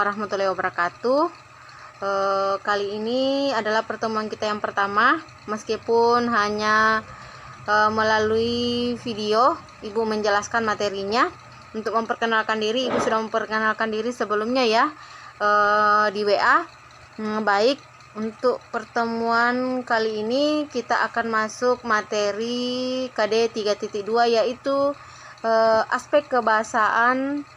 warahmatullahi wabarakatuh. Kali ini adalah pertemuan kita yang pertama, meskipun hanya melalui video. Ibu menjelaskan materinya. Untuk memperkenalkan diri, Ibu sudah memperkenalkan diri sebelumnya ya, di WA. Baik, untuk pertemuan kali ini kita akan masuk materi KD 3.2, yaitu aspek kebahasaan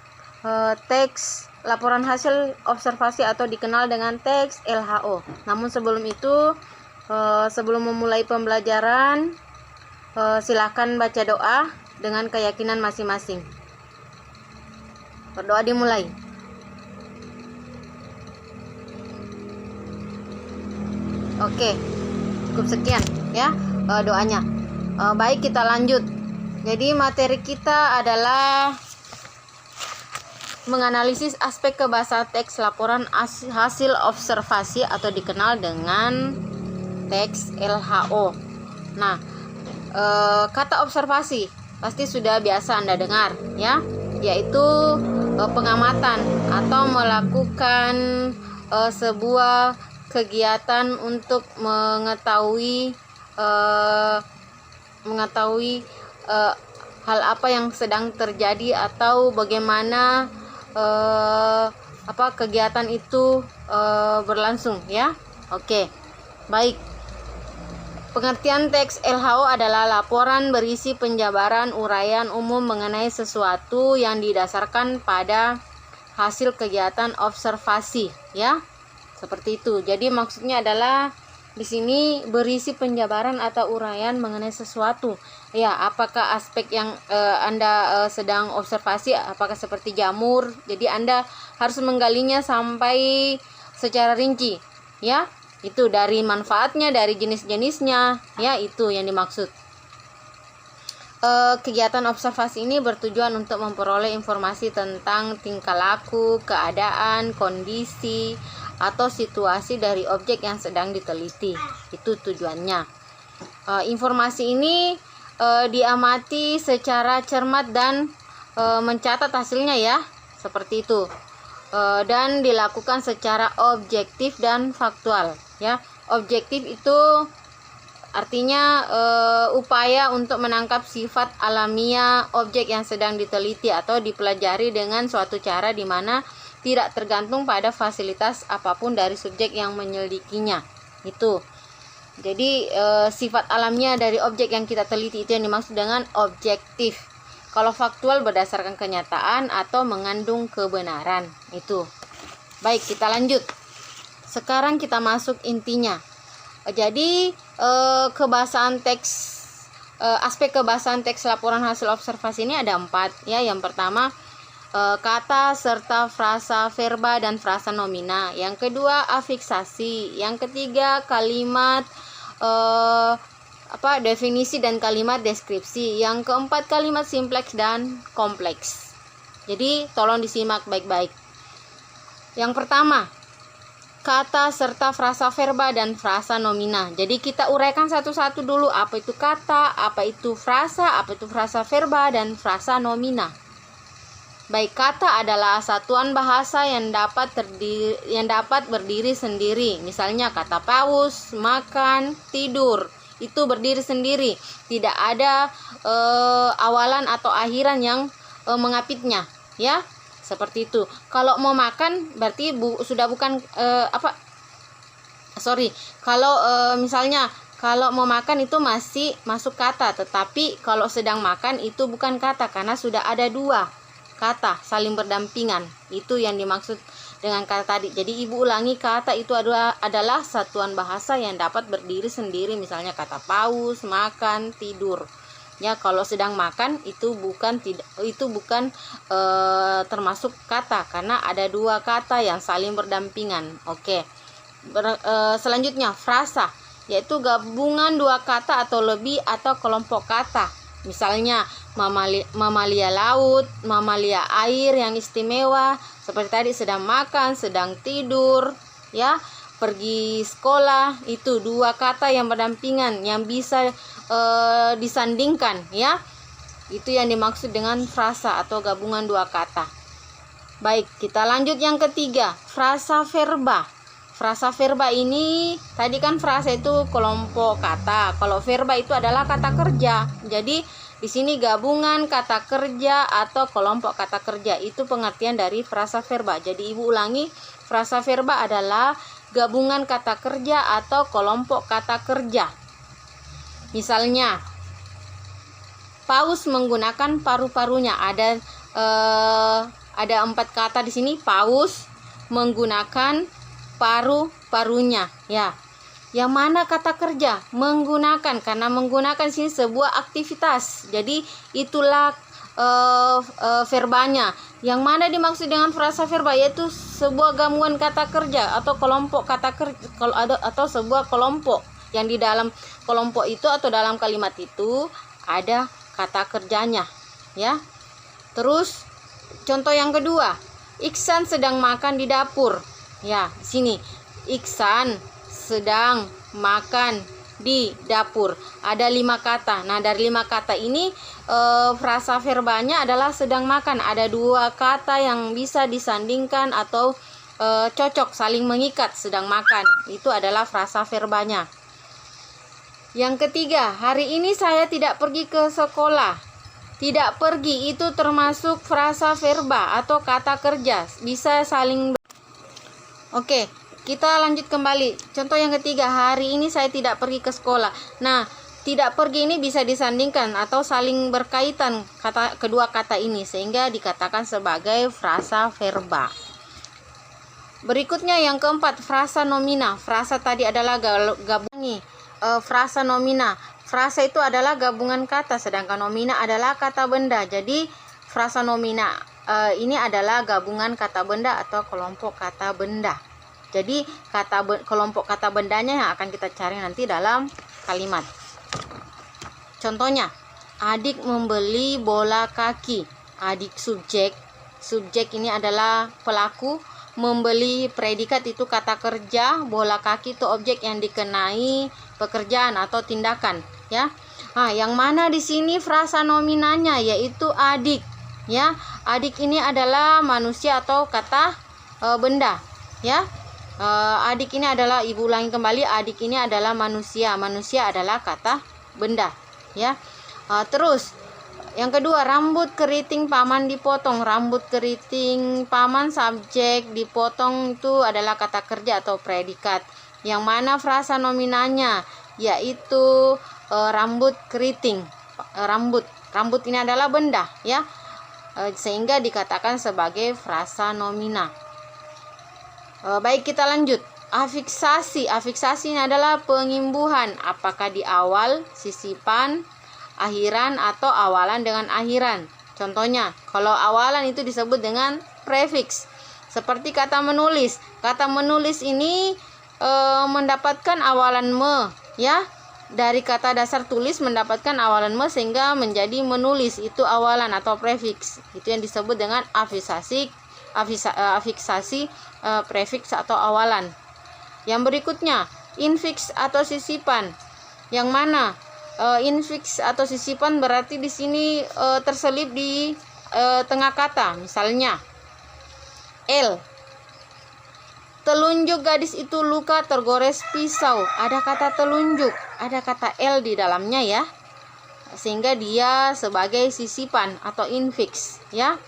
teks laporan hasil observasi atau dikenal dengan teks LHO. Namun sebelum itu, sebelum memulai pembelajaran, silakan baca doa dengan keyakinan masing-masing. Berdoa dimulai. Oke, cukup sekian ya doanya. Baik, kita lanjut. Jadi materi kita adalah menganalisis aspek kebahasaan teks laporan hasil observasi atau dikenal dengan teks LHO. Nah, kata observasi pasti sudah biasa Anda dengar ya, yaitu pengamatan atau melakukan sebuah kegiatan untuk mengetahui hal apa yang sedang terjadi atau bagaimana kegiatan itu berlangsung ya. Oke, baik. Pengertian teks LHO adalah laporan berisi penjabaran uraian umum mengenai sesuatu yang didasarkan pada hasil kegiatan observasi ya. Seperti itu. Jadi maksudnya adalah di sini berisi penjabaran atau uraian mengenai sesuatu. Ya, apakah aspek yang Anda sedang observasi, apakah seperti jamur. Jadi Anda harus menggalinya sampai secara rinci ya. Itu dari manfaatnya, dari jenis-jenisnya ya, itu yang dimaksud. Kegiatan observasi ini bertujuan untuk memperoleh informasi tentang tingkah laku, keadaan, kondisi, atau situasi dari objek yang sedang diteliti. Itu tujuannya. Informasi ini diamati secara cermat dan mencatat hasilnya ya, seperti itu. Dan dilakukan secara objektif dan faktual ya. Objektif itu artinya upaya untuk menangkap sifat alamiah objek yang sedang diteliti atau dipelajari dengan suatu cara di mana tidak tergantung pada fasilitas apapun dari subjek yang menyelidikinya. Itu. Jadi sifat alamiah dari objek yang kita teliti itu yang dimaksud dengan objektif. Kalau faktual berdasarkan kenyataan atau mengandung kebenaran. Itu. Baik, kita lanjut. Sekarang kita masuk intinya. Jadi kebahasaan teks, aspek kebahasaan teks laporan hasil observasi ini ada 4 ya. Yang pertama, kata serta frasa verba dan frasa nomina. Yang kedua, afiksasi. Yang ketiga, kalimat definisi dan kalimat deskripsi. Yang keempat, kalimat simpleks dan kompleks. Jadi tolong disimak baik-baik. Yang pertama, kata serta frasa verba dan frasa nomina. Jadi kita uraikan satu-satu dulu, apa itu kata, apa itu frasa verba dan frasa nomina. Baik, kata adalah satuan bahasa yang dapat berdiri sendiri. Misalnya kata paus, makan, tidur. Itu berdiri sendiri. Tidak ada awalan atau akhiran yang mengapitnya, ya. Seperti itu. Kalau mau makan berarti sudah bukan Kalau misalnya kalau mau makan itu masih masuk kata, tetapi kalau sedang makan itu bukan kata karena sudah ada 2 kata saling berdampingan. Itu yang dimaksud dengan kata tadi. Jadi Ibu ulangi, kata itu adalah satuan bahasa yang dapat berdiri sendiri. Misalnya kata paus, makan, tidur. Ya, kalau sedang makan itu bukan termasuk kata karena ada 2 kata yang saling berdampingan. Oke. Selanjutnya frasa, yaitu gabungan 2 kata atau lebih atau kelompok kata. Misalnya mamalia laut, mamalia air yang istimewa, seperti tadi sedang makan, sedang tidur, ya, pergi sekolah. Itu 2 kata yang berdampingan yang bisa disandingkan ya. Itu yang dimaksud dengan frasa atau gabungan 2 kata. Baik, kita lanjut yang ketiga, frasa verba. Frasa verba ini tadi kan frasa itu kelompok kata, kalau verba itu adalah kata kerja. Jadi di sini gabungan kata kerja atau kelompok kata kerja, itu pengertian dari frasa verba. Jadi Ibu ulangi, frasa verba adalah gabungan kata kerja atau kelompok kata kerja. Misalnya, paus menggunakan paru-parunya. Ada 4 kata di sini. Paus menggunakan paru-parunya, ya. Yang mana kata kerja? Menggunakan, karena menggunakan sini sebuah aktivitas. Jadi itulah verbanya. Yang mana dimaksud dengan frasa verba, yaitu sebuah gabungan kata kerja atau kelompok kata kerja, atau sebuah kelompok yang di dalam kelompok itu atau dalam kalimat itu ada kata kerjanya, ya. Terus contoh yang kedua, Iksan sedang makan di dapur. Ya, sini Iksan sedang makan di dapur. Ada 5 kata. Nah, dari 5 kata ini frasa verbanya adalah sedang makan. Ada 2 kata yang bisa disandingkan atau cocok, saling mengikat, sedang makan. Itu adalah frasa verbanya. Yang ketiga, hari ini saya tidak pergi ke sekolah. Tidak pergi itu termasuk frasa verba atau kata kerja, bisa saling. Oke, kita lanjut kembali. Contoh yang ketiga, hari ini saya tidak pergi ke sekolah. Nah, tidak pergi ini bisa disandingkan atau saling berkaitan kedua kata ini, sehingga dikatakan sebagai frasa verba. Berikutnya yang keempat, frasa nomina. Frasa tadi adalah gabungan. Frasa nomina. Frasa itu adalah gabungan kata, sedangkan nomina adalah kata benda. Jadi frasa nomina ini adalah gabungan kata benda atau kelompok kata benda. Jadi kelompok kata bendanya yang akan kita cari nanti dalam kalimat. Contohnya, adik membeli bola kaki. Adik subjek. Subjek ini adalah pelaku. Membeli predikat itu kata kerja. Bola kaki itu objek yang dikenai pekerjaan atau tindakan, ya. Nah, yang mana di sini frasa nominanya, yaitu adik, ya. Adik ini adalah manusia atau kata benda, ya. Adik ini adalah, Ibu ulangi kembali, adik ini adalah manusia. Manusia adalah kata benda, ya. Terus yang kedua, rambut keriting paman dipotong. Rambut keriting paman subjek, dipotong itu adalah kata kerja atau predikat. Yang mana frasa nominanya, yaitu rambut keriting. Rambut ini adalah benda, ya. Sehingga dikatakan sebagai frasa nomina. Baik, kita lanjut. Afiksasi. Afiksasi ini adalah pengimbuhan, apakah di awal, sisipan, akhiran, atau awalan dengan akhiran. Contohnya, kalau awalan itu disebut dengan prefiks. Seperti kata menulis. Kata menulis ini mendapatkan awalan me, ya. Dari kata dasar tulis mendapatkan awalan me sehingga menjadi menulis, itu awalan atau prefiks. Itu yang disebut dengan afiksasi prefiks atau awalan. Yang berikutnya, infiks atau sisipan. Yang mana infiks atau sisipan berarti di sini terselip di tengah kata. Misalnya, L. Telunjuk gadis itu luka tergores pisau. Ada kata telunjuk, ada kata L di dalamnya, ya. Sehingga dia sebagai sisipan atau infiks, ya.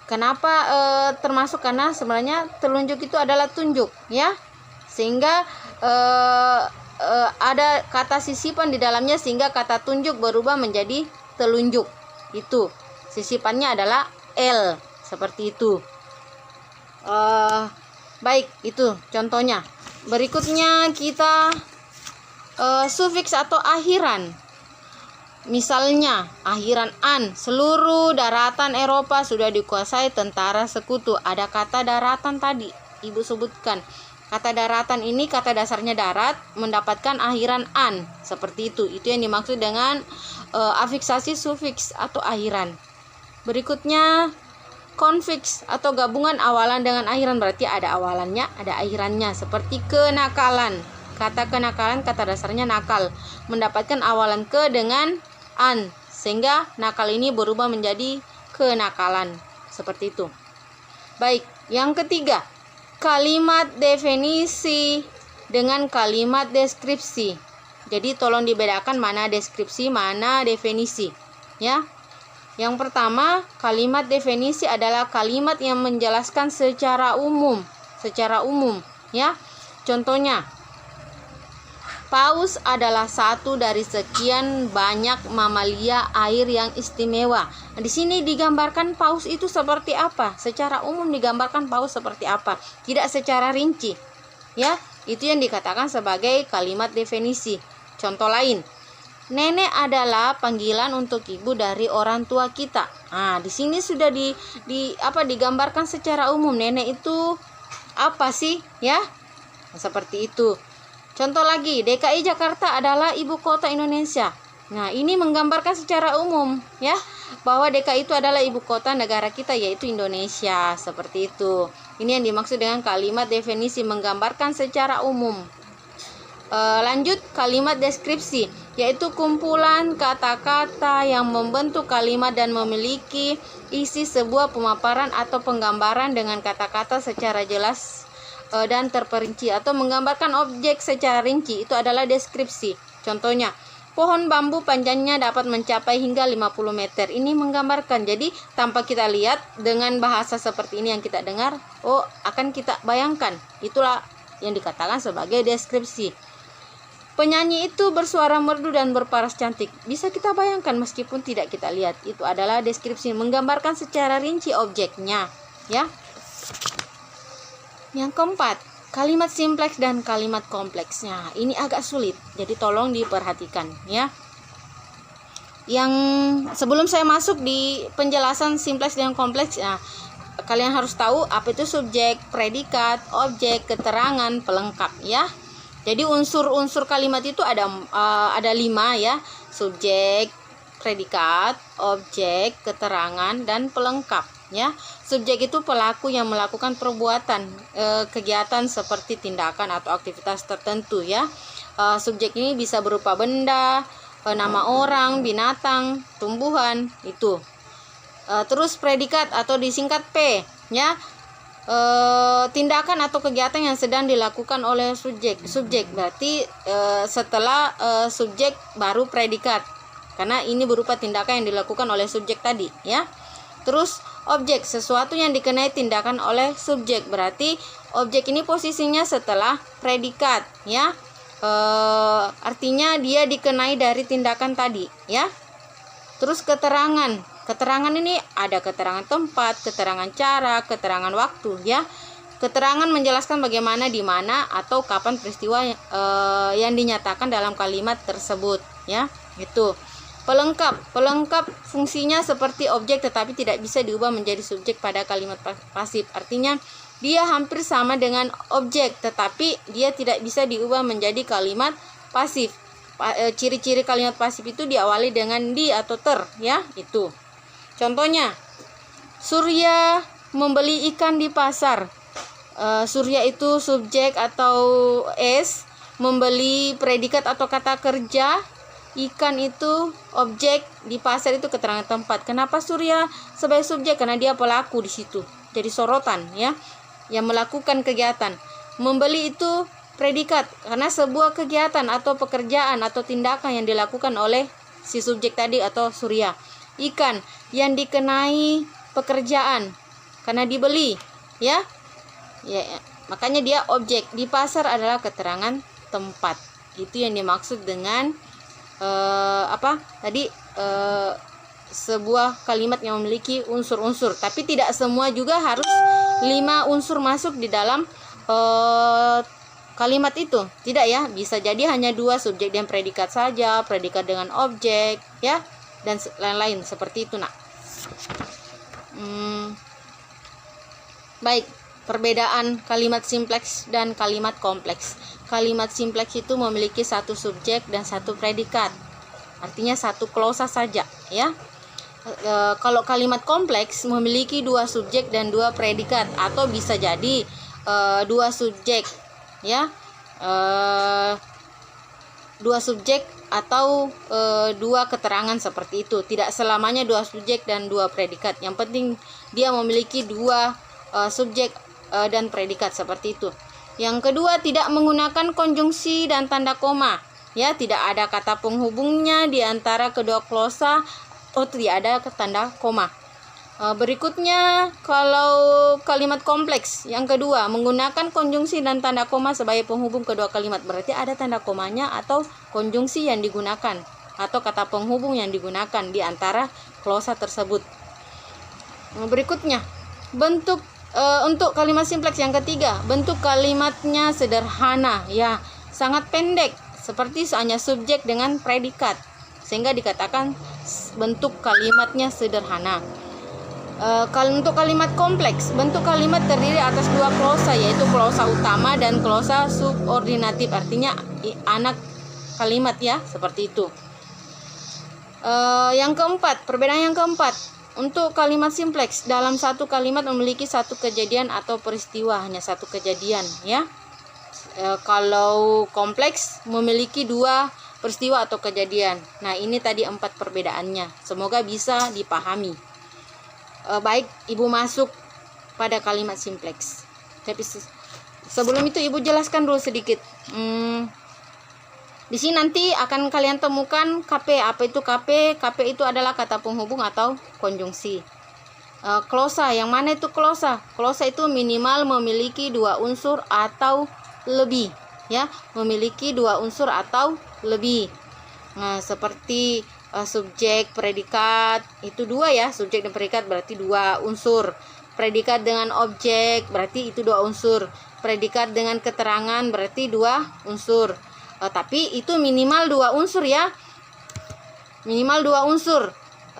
Kenapa termasuk? Karena sebenarnya telunjuk itu adalah tunjuk, ya. Sehingga ada kata sisipan di dalamnya sehingga kata tunjuk berubah menjadi telunjuk. Itu sisipannya adalah L, seperti itu. Baik, itu contohnya. Berikutnya kita sufiks atau akhiran. Misalnya, akhiran an. Seluruh daratan Eropa sudah dikuasai tentara sekutu. Ada kata daratan tadi, Ibu sebutkan. Kata daratan ini kata dasarnya darat, mendapatkan akhiran an. Seperti itu. Itu yang dimaksud dengan afiksasi sufiks atau akhiran. Berikutnya, konfiks atau gabungan awalan dengan akhiran. Berarti ada awalannya, ada akhirannya. Seperti kenakalan. Kata kenakalan kata dasarnya nakal, mendapatkan awalan ke dengan an, sehingga nakal ini berubah menjadi kenakalan. seperti itu. Baik, yang ketiga, kalimat definisi dengan kalimat deskripsi. Jadi tolong dibedakan mana deskripsi, mana definisi, ya. Yang pertama, kalimat definisi adalah kalimat yang menjelaskan secara umum, ya. Contohnya, paus adalah satu dari sekian banyak mamalia air yang istimewa. Nah, di sini digambarkan paus itu seperti apa? Secara umum digambarkan paus seperti apa, tidak secara rinci, ya. Itu yang dikatakan sebagai kalimat definisi. Contoh lain, nenek adalah panggilan untuk ibu dari orang tua kita. Nah, di sini sudah digambarkan secara umum. Nenek itu apa sih, ya? Seperti itu. Contoh lagi, DKI Jakarta adalah ibu kota Indonesia. Nah, ini menggambarkan secara umum, ya, bahwa DKI itu adalah ibu kota negara kita, yaitu Indonesia. Seperti itu. Ini yang dimaksud dengan kalimat definisi, menggambarkan secara umum. Lanjut, kalimat deskripsi, yaitu kumpulan kata-kata yang membentuk kalimat dan memiliki isi sebuah pemaparan atau penggambaran dengan kata-kata secara jelas dan terperinci, atau menggambarkan objek secara rinci. Itu adalah deskripsi. Contohnya, pohon bambu panjangnya dapat mencapai hingga 50 meter. Ini menggambarkan. Jadi tanpa kita lihat, dengan bahasa seperti ini yang kita dengar, akan kita bayangkan. Itulah yang dikatakan sebagai deskripsi. Penyanyi itu bersuara merdu dan berparas cantik. Bisa kita bayangkan meskipun tidak kita lihat. Itu adalah deskripsi, menggambarkan secara rinci objeknya, ya. Yang keempat, kalimat simpleks dan kalimat kompleksnya. Ini agak sulit, jadi tolong diperhatikan, ya. Yang sebelum saya masuk di penjelasan simpleks dan kompleks, kalian harus tahu apa itu subjek, predikat, objek, keterangan, pelengkap, ya. Jadi unsur-unsur kalimat itu ada 5, ya. Subjek, predikat, objek, keterangan, dan pelengkap, ya. Subjek itu pelaku yang melakukan perbuatan, kegiatan seperti tindakan atau aktivitas tertentu, ya. Subjek ini bisa berupa benda, nama orang, binatang, tumbuhan, itu. Terus predikat atau disingkat P, ya. Tindakan atau kegiatan yang sedang dilakukan oleh subjek berarti setelah subjek baru predikat, karena ini berupa tindakan yang dilakukan oleh subjek tadi, ya. Terus objek, sesuatu yang dikenai tindakan oleh subjek, berarti objek ini posisinya setelah predikat, ya. Artinya dia dikenai dari tindakan tadi, ya. Terus keterangan. Keterangan ini ada keterangan tempat, keterangan cara, keterangan waktu, ya. Keterangan menjelaskan bagaimana, di mana, atau kapan peristiwa yang dinyatakan dalam kalimat tersebut, ya. Itu. Pelengkap fungsinya seperti objek tetapi tidak bisa diubah menjadi subjek pada kalimat pasif. Artinya dia hampir sama dengan objek tetapi dia tidak bisa diubah menjadi kalimat pasif. Ciri-ciri kalimat pasif itu diawali dengan di atau ter, ya, itu. Contohnya, Surya membeli ikan di pasar. Surya itu subjek atau S, membeli predikat atau kata kerja, ikan itu objek, di pasar itu keterangan tempat. Kenapa Surya sebagai subjek? Karena dia pelaku di situ. Jadi sorotan, ya, yang melakukan kegiatan. Membeli itu predikat karena sebuah kegiatan atau pekerjaan atau tindakan yang dilakukan oleh si subjek tadi atau Surya. Ikan yang dikenai pekerjaan karena dibeli, ya. Makanya dia objek. Di pasar adalah keterangan tempat. Itu yang dimaksud dengan sebuah kalimat yang memiliki unsur-unsur. Tapi tidak semua juga harus 5 unsur masuk di dalam kalimat itu. Tidak, ya. Bisa jadi hanya 2, subjek dan predikat saja, predikat dengan objek, ya, dan lain-lain seperti itu, nak. Baik, perbedaan kalimat simpleks dan kalimat kompleks. Kalimat simpleks itu memiliki 1 subjek dan 1 predikat. Artinya 1 klausa saja, ya. Kalau kalimat kompleks memiliki 2 subjek dan 2 predikat, atau bisa jadi 2 subjek, ya. 2 subjek atau 2 keterangan seperti itu. Tidak selamanya 2 subjek dan 2 predikat. Yang penting dia memiliki dua subjek dan predikat, seperti itu. Yang kedua, tidak menggunakan konjungsi dan tanda koma. Ya, tidak ada kata penghubungnya di antara kedua klosa atau tidak ada tanda koma. Berikutnya, kalau kalimat kompleks, yang kedua, menggunakan konjungsi dan tanda koma sebagai penghubung kedua kalimat. Berarti ada tanda komanya atau konjungsi yang digunakan, atau kata penghubung yang digunakan di antara klosa tersebut. Berikutnya, bentuk untuk kalimat simpleks yang ketiga, bentuk kalimatnya sederhana, ya, sangat pendek, seperti hanya subjek dengan predikat, sehingga dikatakan bentuk kalimatnya sederhana. Kalau untuk kalimat kompleks, bentuk kalimat terdiri atas dua klosa, yaitu klosa utama dan klosa subordinatif, artinya anak kalimat, ya, seperti itu. Yang keempat, perbedaan yang keempat, untuk kalimat simpleks, dalam satu kalimat memiliki satu kejadian atau peristiwa, hanya satu kejadian, ya. Kalau kompleks memiliki dua peristiwa atau kejadian. Nah, ini tadi 4 perbedaannya. Semoga bisa dipahami. Baik, Ibu masuk pada kalimat simpleks. Tapi sebelum itu Ibu jelaskan dulu sedikit. Di sini nanti akan kalian temukan KP. Apa itu KP? KP itu adalah kata penghubung atau konjungsi. Klosa, yang mana itu klosa? Klosa itu minimal memiliki dua unsur atau lebih, ya, memiliki dua unsur atau lebih. Nah, seperti subjek, predikat, itu dua, ya, subjek dan predikat berarti dua unsur. Predikat dengan objek berarti itu dua unsur. Predikat dengan keterangan berarti dua unsur. Tapi itu minimal dua unsur, ya, minimal dua unsur.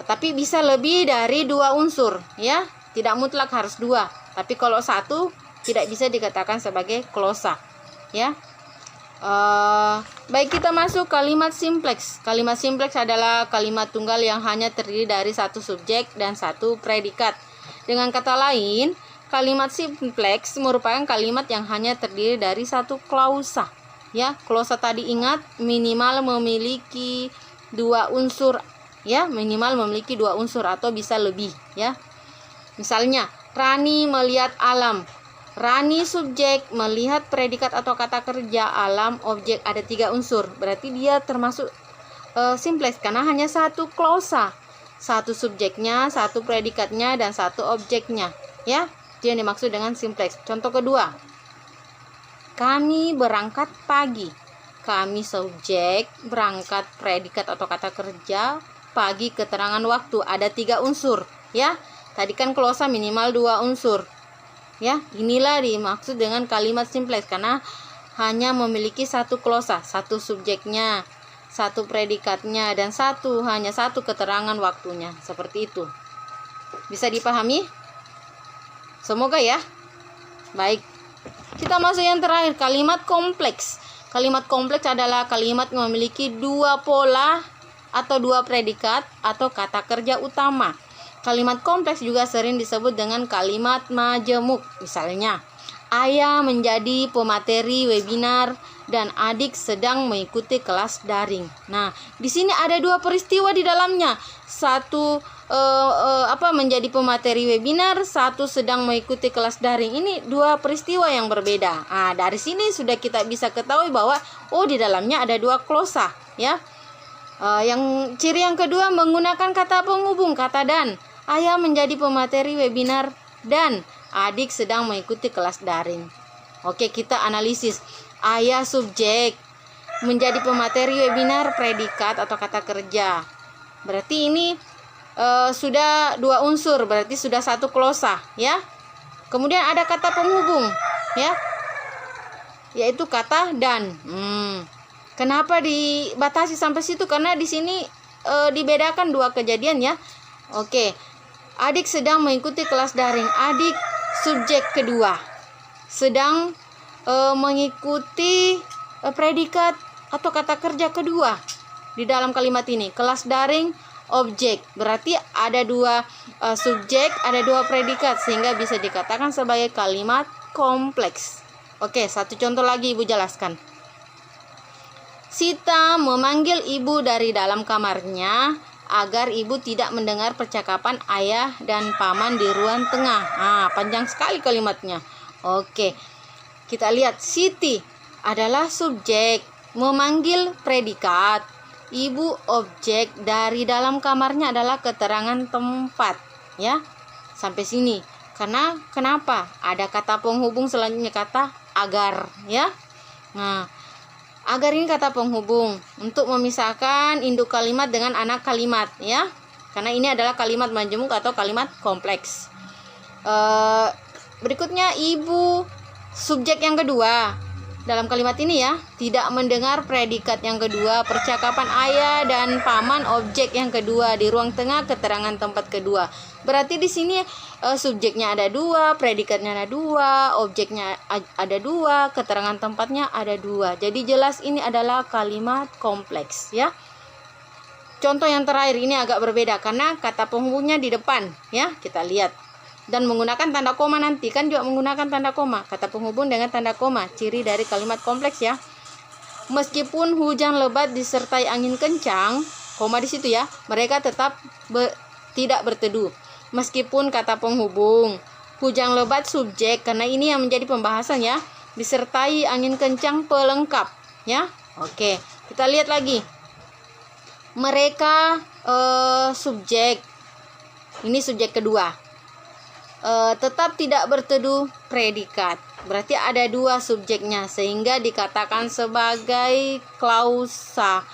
Tapi bisa lebih dari dua unsur, ya, tidak mutlak harus dua. Tapi kalau satu tidak bisa dikatakan sebagai klosa, ya. Baik, kita masuk kalimat simpleks. Kalimat simpleks adalah kalimat tunggal yang hanya terdiri dari satu subjek dan satu predikat. Dengan kata lain, kalimat simpleks merupakan kalimat yang hanya terdiri dari satu klausa, ya. Klausa tadi ingat minimal memiliki dua unsur, ya, minimal memiliki dua unsur atau bisa lebih, ya. Misalnya, Rani melihat alam. Rani subjek, melihat predikat atau kata kerja, alam objek, ada 3 unsur. Berarti dia termasuk simpleks karena hanya satu klausa, satu subjeknya, satu predikatnya, dan satu objeknya, ya. Itu yang dimaksud dengan simpleks. Contoh kedua, kami berangkat pagi. Kami subjek, berangkat predikat atau kata kerja, pagi keterangan waktu, ada 3 unsur, ya. Tadi kan klausa minimal 2 unsur. Ya, inilah dimaksud dengan kalimat simpleks karena hanya memiliki satu klausa, satu subjeknya, satu predikatnya, dan hanya satu keterangan waktunya. Seperti itu. Bisa dipahami? Semoga, ya. Baik. Kita masuk yang terakhir, kalimat kompleks. Kalimat kompleks adalah kalimat yang memiliki dua pola atau dua predikat atau kata kerja utama. Kalimat kompleks juga sering disebut dengan kalimat majemuk. Misalnya, ayah menjadi pemateri webinar dan adik sedang mengikuti kelas daring. Nah, di sini ada 2 peristiwa di dalamnya. Satu menjadi pemateri webinar, satu sedang mengikuti kelas daring. Ini 2 peristiwa yang berbeda. Nah, dari sini sudah kita bisa ketahui bahwa di dalamnya ada 2 klausa, ya. Yang ciri yang kedua menggunakan kata penghubung, kata dan. Ayah menjadi pemateri webinar dan adik sedang mengikuti kelas daring. Oke, kita analisis. Ayah subjek, menjadi pemateri webinar predikat atau kata kerja. Berarti ini sudah 2 unsur, berarti sudah 1 klausa, ya. Kemudian ada kata penghubung, ya, yaitu kata dan. Kenapa dibatasi sampai situ? Karena di sini dibedakan 2 kejadian, ya. Oke. Adik sedang mengikuti kelas daring. Adik subjek kedua sedang mengikuti predikat atau kata kerja kedua di dalam kalimat ini. Kelas daring objek. Berarti ada 2 subjek, ada 2 predikat sehingga bisa dikatakan sebagai kalimat kompleks. Oke, satu contoh lagi Ibu jelaskan. Sita memanggil ibu dari dalam kamarnya. agar ibu tidak mendengar percakapan ayah dan paman di ruang tengah. Panjang sekali kalimatnya. Oke, kita lihat. Siti adalah subjek, memanggil predikat. Ibu objek, dari dalam kamarnya adalah keterangan tempat. Ya, sampai sini. Karena kenapa? Ada kata penghubung selanjutnya, kata agar. Ya, nah, agar ini kata penghubung untuk memisahkan induk kalimat dengan anak kalimat, ya. Karena ini adalah kalimat majemuk atau kalimat kompleks. Berikutnya ibu, subjek yang kedua. Dalam kalimat ini ya, tidak mendengar predikat yang kedua, percakapan ayah dan paman objek yang kedua, di ruang tengah keterangan tempat kedua. Berarti di sini subjeknya ada dua, predikatnya ada dua, objeknya ada dua, keterangan tempatnya ada dua. Jadi jelas ini adalah kalimat kompleks, ya. Contoh yang terakhir ini agak berbeda karena kata penghubungnya di depan, ya. Kita lihat. Dan menggunakan tanda koma, nanti kan juga menggunakan tanda koma. Kata penghubung dengan tanda koma, ciri dari kalimat kompleks, ya. Meskipun hujan lebat disertai angin kencang, koma di situ ya, mereka tetap tidak berteduh. Meskipun kata penghubung, hujan lebat subjek, karena ini yang menjadi pembahasan ya, disertai angin kencang pelengkap, ya. Oke, kita lihat lagi. Mereka subjek, ini subjek kedua. Tetap tidak berteduh predikat. Berarti ada dua subjeknya sehingga dikatakan sebagai klausa.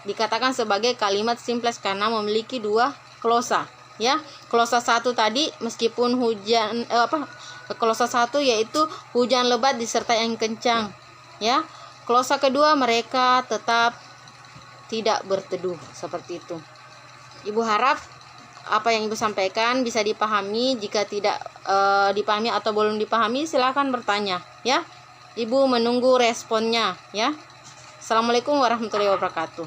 Dikatakan sebagai kalimat simples karena memiliki dua klausa, ya. Klausa satu tadi meskipun hujan klausa satu yaitu hujan lebat disertai angin kencang, ya. Klausa kedua mereka tetap tidak berteduh, seperti itu. Ibu harap apa yang ibu sampaikan bisa dipahami. Jika tidak dipahami atau belum dipahami, silakan bertanya, ya. Ibu menunggu responnya, ya. Assalamualaikum warahmatullahi wabarakatuh.